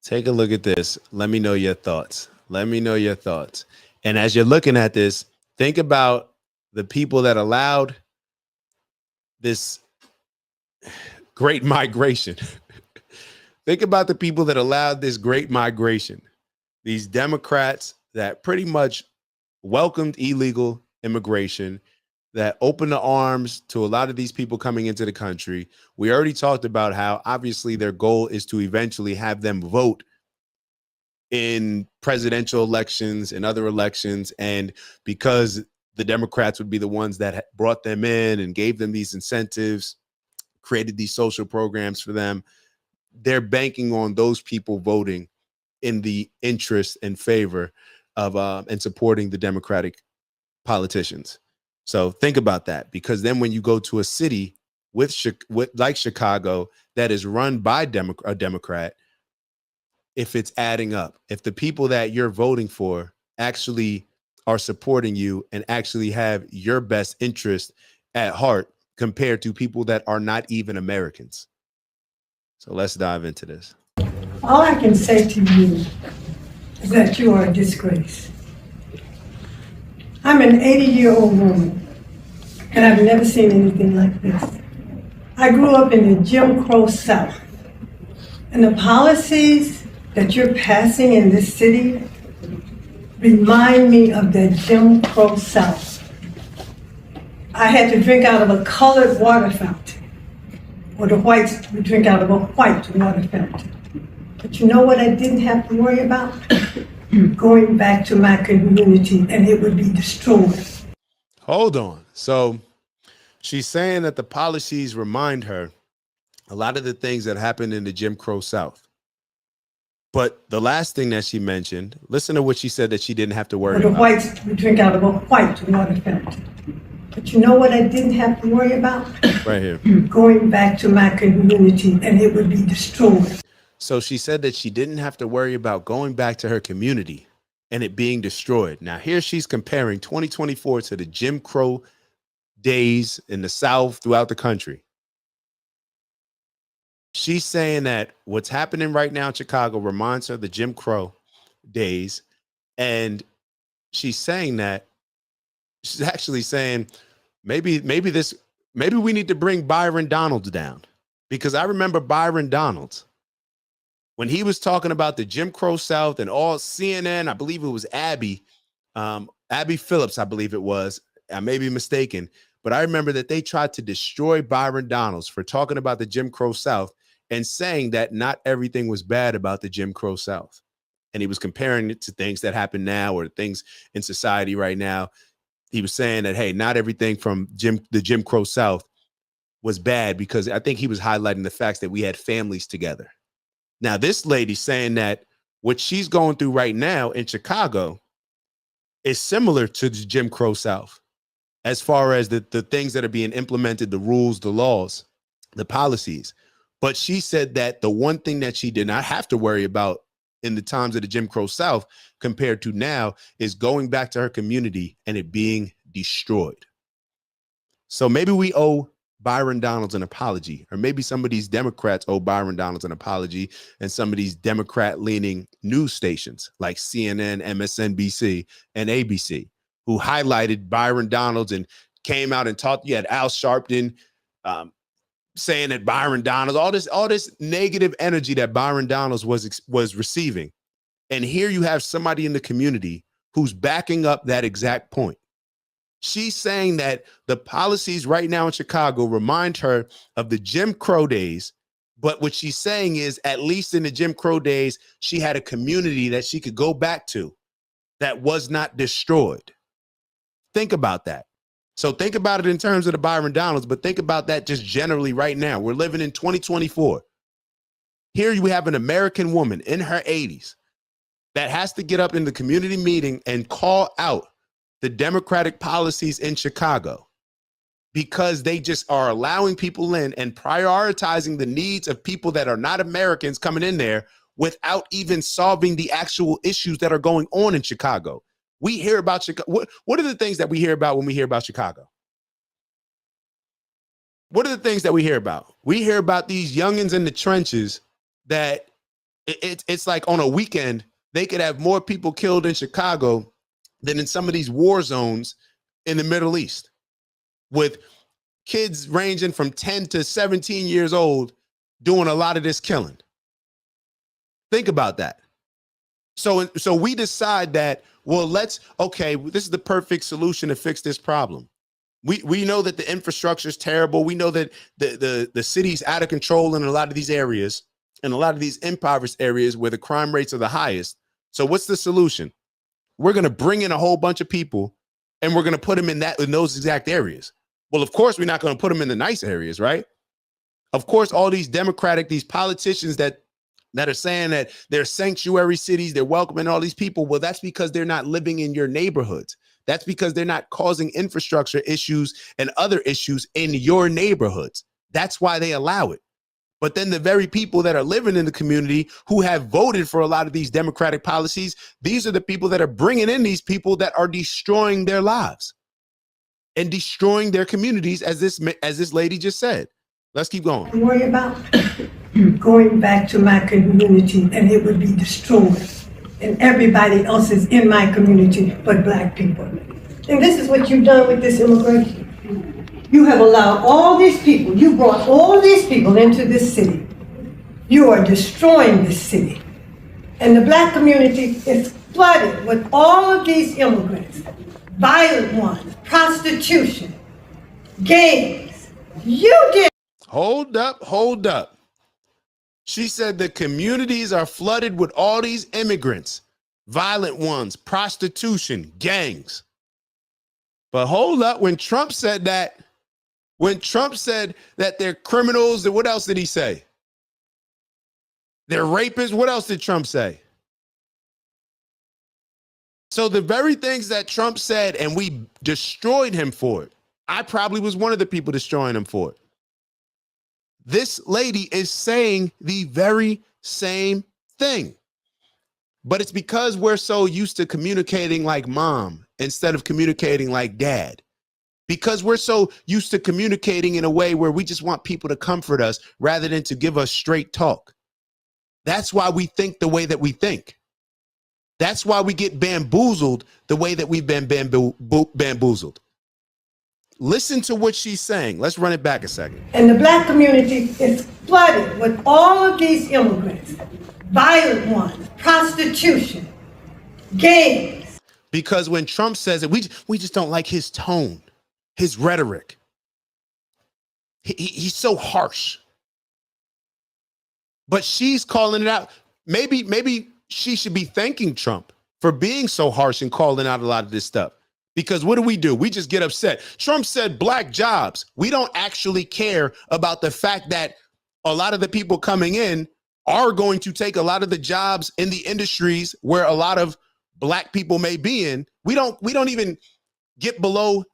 Take a look at this. Let me know your thoughts. Let me know your thoughts. And as you're looking at this, think about the people that allowed this great migration. Think about the people that allowed this great migration. These Democrats that pretty much welcomed illegal immigration, that opened the arms to a lot of these people coming into the country. We already talked about how obviously their goal is to eventually have them vote in presidential elections and other elections. And because the Democrats would be the ones that brought them in and gave them these incentives, created these social programs for them, they're banking on those people voting in the interest and favor of and supporting the Democratic politicians. So think about that, because then when you go to a city with like Chicago that is run by a Democrat, if it's adding up, if the people that you're voting for actually are supporting you and actually have your best interest at heart compared to people that are not even Americans. So let's dive into this. All I can say to you is that you are a disgrace. I'm an 80-year-old woman, and I've never seen anything like this. I grew up in the Jim Crow South, and the policies that you're passing in this city remind me of the Jim Crow South. I had to drink out of a colored water fountain, or the whites would drink out of a white water fountain. But you know what I didn't have to worry about? Going back to my community, and it would be destroyed. Hold on. So she's saying that the policies remind her a lot of the things that happened in the Jim Crow South. But the last thing that she mentioned, listen to what she said that she didn't have to worry Or the about. whites would drink out of a white water fountain. But you know what I didn't have to worry about? Right here. Going back to my community, and it would be destroyed. So she said that she didn't have to worry about going back to her community and it being destroyed. Now, here she's comparing 2024 to the Jim Crow days in the South throughout the country. She's saying that what's happening right now in Chicago reminds her of the Jim Crow days. And she's saying that she's actually saying maybe we need to bring Byron Donalds down, because I remember Byron Donalds when he was talking about the Jim Crow South and all CNN. I believe it was Abby Phillips, I believe it was. I may be mistaken, but I remember that they tried to destroy Byron Donalds for talking about the Jim Crow South and saying that not everything was bad about the Jim Crow South. And he was comparing it to things that happen now or things in society right now. He was saying that, hey, not everything from the Jim Crow South was bad, because I think he was highlighting the facts that we had families together. Now, this lady's saying that what she's going through right now in Chicago is similar to the Jim Crow South, as far as the things that are being implemented, the rules, the laws, the policies. But she said that the one thing that she did not have to worry about in the times of the Jim Crow South compared to now is going back to her community and it being destroyed. So maybe we owe Byron Donalds an apology, or maybe some of these Democrats owe Byron Donalds an apology, and some of these Democrat-leaning news stations like CNN, MSNBC, and ABC, who highlighted Byron Donalds and came out and talked. You had Al Sharpton saying that Byron Donalds, all this negative energy that Byron Donalds was receiving. And here you have somebody in the community who's backing up that exact point. She's saying that the policies right now in Chicago remind her of the Jim Crow days. But what she's saying is, at least in the Jim Crow days, she had a community that she could go back to that was not destroyed. Think about that. So think about it in terms of the Byron Donalds, but think about that just generally right now. We're living in 2024. Here you have an American woman in her 80s that has to get up in the community meeting and call out the Democratic policies in Chicago, because they just are allowing people in and prioritizing the needs of people that are not Americans coming in there without even solving the actual issues that are going on in Chicago. We hear about Chicago. What are the things that we hear about when we hear about Chicago? What are the things that we hear about? We hear about these youngins in the trenches that It's like on a weekend, they could have more people killed in Chicago than in some of these war zones in the Middle East, with kids ranging from 10 to 17 years old doing a lot of this killing. Think about that. So we decide that, well, this is the perfect solution to fix this problem. We know that the infrastructure is terrible. We know that the city's out of control in a lot of these areas, and a lot of these impoverished areas where the crime rates are the highest. So what's the solution? We're going to bring in a whole bunch of people and we're going to put them in those exact areas. Well, of course, we're not going to put them in the nice areas, right? Of course, all these these politicians that are saying that they're sanctuary cities, they're welcoming all these people. Well, that's because they're not living in your neighborhoods. That's because they're not causing infrastructure issues and other issues in your neighborhoods. That's why they allow it. But then the very people that are living in the community who have voted for a lot of these democratic policies, these are the people that are bringing in these people that are destroying their lives and destroying their communities, as this lady just said. Let's keep going. I worry about going back to my community and it would be destroyed. And everybody else is in my community but Black people. And this is what you've done with this immigration. You have allowed all these people, you brought all these people into this city. You are destroying this city. And the Black community is flooded with all of these immigrants, violent ones, prostitution, gangs. You did. Hold up. She said the communities are flooded with all these immigrants, violent ones, prostitution, gangs. But hold up, when Trump said that they're criminals, what else did he say? They're rapists. What else did Trump say? So the very things that Trump said, and we destroyed him for it. I probably was one of the people destroying him for it. This lady is saying the very same thing. But it's because we're so used to communicating like mom instead of communicating like dad. Because we're so used to communicating in a way where we just want people to comfort us rather than to give us straight talk. That's why we think the way that we think. That's why we get bamboozled the way that we've been bamboozled. Listen to what she's saying. Let's run it back a second. And the Black community is flooded with all of these immigrants, violent ones, prostitution, gangs. Because when Trump says it, we just don't like his tone, his rhetoric. He's so harsh. But she's calling it out. Maybe she should be thanking Trump for being so harsh and calling out a lot of this stuff. Because what do? We just get upset. Trump said Black jobs. We don't actually care about the fact that a lot of the people coming in are going to take a lot of the jobs in the industries where a lot of Black people may be in. We don't even get below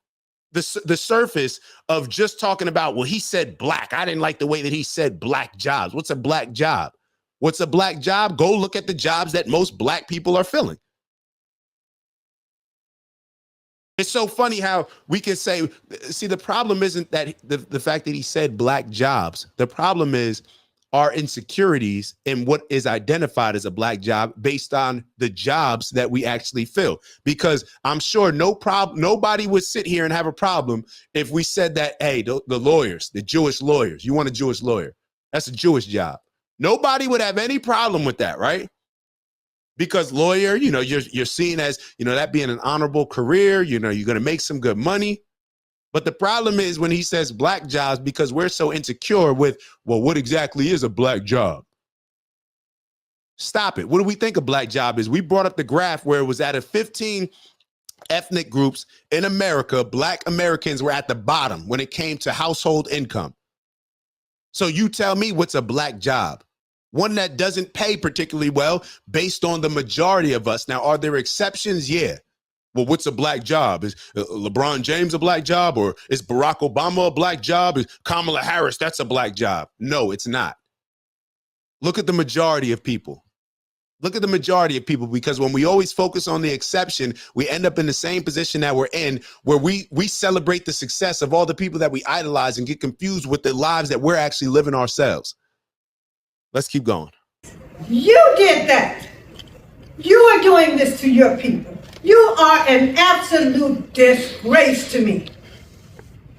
the surface of just talking about, well, he said Black. I didn't like the way that he said Black jobs. What's a Black job? What's a Black job? Go look at the jobs that most Black people are filling. It's so funny how we can say, see, the problem isn't that the fact that he said Black jobs. The problem is our insecurities in what is identified as a Black job based on the jobs that we actually fill. Because I'm sure nobody would sit here and have a problem if we said that, hey, the lawyers, the Jewish lawyers, you want a Jewish lawyer. That's a Jewish job. Nobody would have any problem with that, right? Because lawyer, you're seen as, that being an honorable career, you're going to make some good money. But the problem is when he says Black jobs, because we're so insecure with, well, what exactly is a Black job? Stop it. What do we think a Black job is? We brought up the graph where it was out of 15 ethnic groups in America, Black Americans were at the bottom when it came to household income. So you tell me what's a Black job? One that doesn't pay particularly well based on the majority of us. Now, are there exceptions? Yeah. Well, what's a Black job? Is LeBron James a Black job? Or is Barack Obama a Black job? Is Kamala Harris, that's a Black job? No, it's not. Look at the majority of people. Look at the majority of people, because when we always focus on the exception, we end up in the same position that we're in, where we celebrate the success of all the people that we idolize and get confused with the lives that we're actually living ourselves. Let's keep going. You did that. You are doing this to your people. You are an absolute disgrace to me.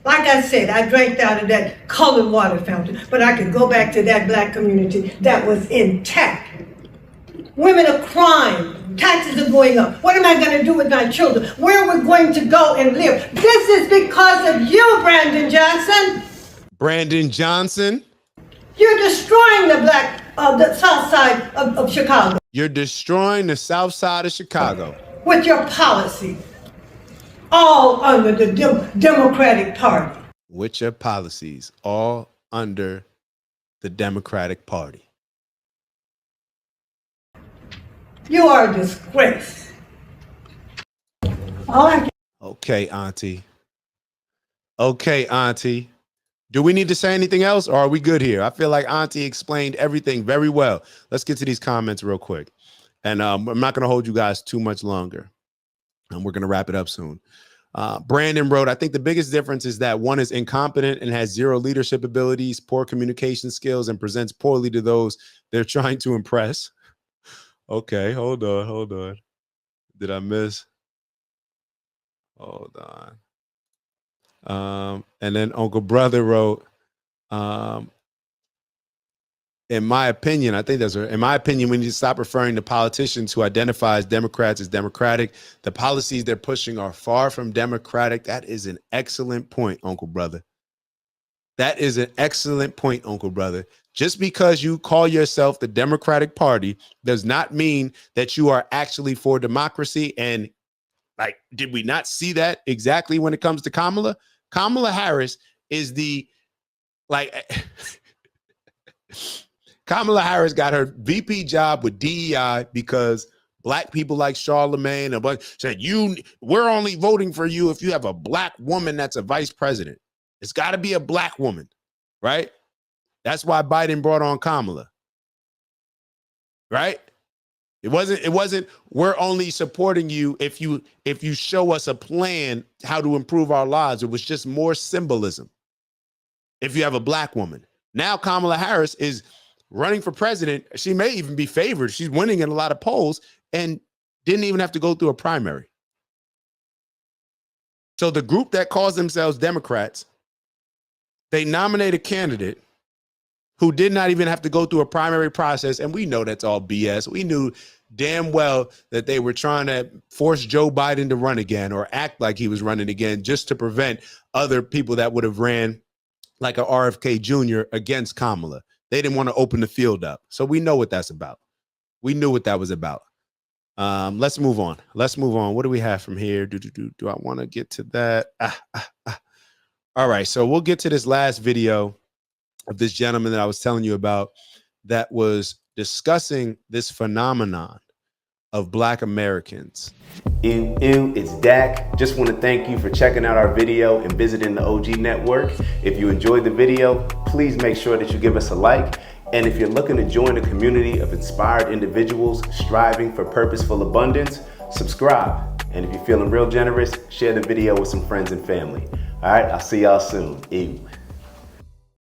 Like I said, I drank out of that colored water fountain, but I could go back to that black community that was intact. Women are crying. Taxes are going up. What am I going to do with my children? Where are we going to go and live? This is because of you, Brandon Johnson. Brandon Johnson. You're destroying the south side of Chicago. You're destroying the south side of Chicago. With your policy. All under the Democratic Party. With your policies, all under the Democratic Party. You are a disgrace. Okay, Auntie. Okay, Auntie. Do we need to say anything else, or are we good here? I feel like Auntie explained everything very well. Let's get to these comments real quick. And I'm not going to hold you guys too much longer. And we're going to wrap it up soon. Brandon wrote, I think the biggest difference is that one is incompetent and has zero leadership abilities, poor communication skills, and presents poorly to those they're trying to impress. Okay, hold on. Did I miss? Hold on. And then Uncle Brother wrote, in my opinion, I think in my opinion, we need to stop referring to politicians who identify as Democrats as democratic. The policies they're pushing are far from democratic. That is an excellent point, Uncle Brother. That is an excellent point, Uncle Brother. Just because you call yourself the Democratic Party does not mean that you are actually for democracy. And like, did we not see that exactly when it comes to Kamala? Kamala Harris is Kamala Harris got her VP job with DEI because black people like Charlemagne said, we're only voting for you if you have a black woman that's a vice president. It's got to be a black woman, right? That's why Biden brought on Kamala, right? It wasn't we're only supporting you if you show us a plan how to improve our lives. It was just more symbolism. If you have a black woman. Now Kamala Harris is running for president. She may even be favored. She's winning in a lot of polls and didn't even have to go through a primary. So the group that calls themselves Democrats, they nominate a candidate who did not even have to go through a primary process. And we know that's all BS. We knew damn well that they were trying to force Joe Biden to run again or act like he was running again just to prevent other people that would have ran like a RFK Jr. against Kamala. They didn't want to open the field up. So we know what that's about. We knew what that was about. Let's move on. What do we have from here? Do I want to get to that? All right. So we'll get to this last video of this gentleman that I was telling you about that was discussing this phenomenon of Black Americans. Ew, it's Dak. Just want to thank you for checking out our video and visiting the OG Network. If you enjoyed the video, please make sure that you give us a like. And if you're looking to join a community of inspired individuals striving for purposeful abundance, subscribe. And if you're feeling real generous, share the video with some friends and family. All right, I'll see y'all soon. Ew.